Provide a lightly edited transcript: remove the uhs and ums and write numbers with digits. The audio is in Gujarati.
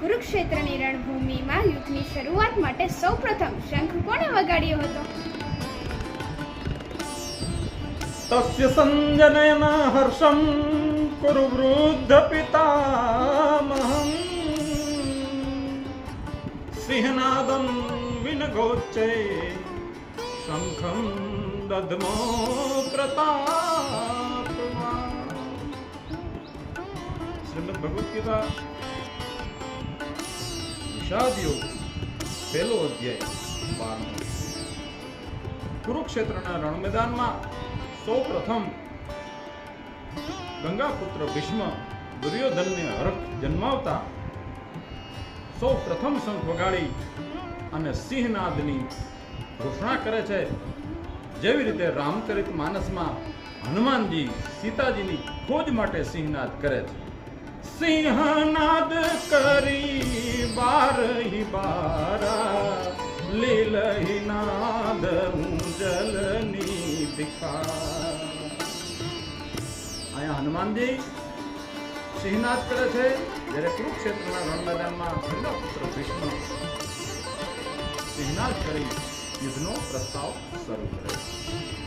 કુરુક્ષેત્રની રણભૂમિમાં યુદ્ધની શરૂઆત માટે સૌપ્રથમ શંખ કોણે વગાડ્યો હતો? તસ્ય સંજનયન હર્ષમ કુરુ વૃદ્ધ પિતામહં સિંહનાદમ વિનગોચે શંખમ દધમો પ્રતાપવાન. શ્રીમદ ભગવદ ગીતા વિષાદ યોગ પહેલો અધ્યાય 12. કુરુક્ષેત્રના રણ મેદાનમાં સૌ પ્રથમ ગંગાપુત્ર ભીષ્મ દુર્યોધનને હરખ જન્માવતા સૌ પ્રથમ શંખ વગાડી અને સિંહનાદની ઘોષણા કરે છે. જેવી રીતે રામચરિત માનસમાં હનુમાનજી સીતાજીની ખોજ માટે સિંહનાદ કરે છે. સિંહનાદ કરી બારહી બારા લીલહી નાદ જલની દિખા. અહીંયા હનુમાનજી સિંહનાદ કરે છે, જ્યારે કુરુક્ષેત્રના રણ મેદાનમાં ગંગાપુત્ર ભીષ્મ સિંહનાદ કરી યુદ્ધનો પ્રસ્તાવ શરૂ કરે છે.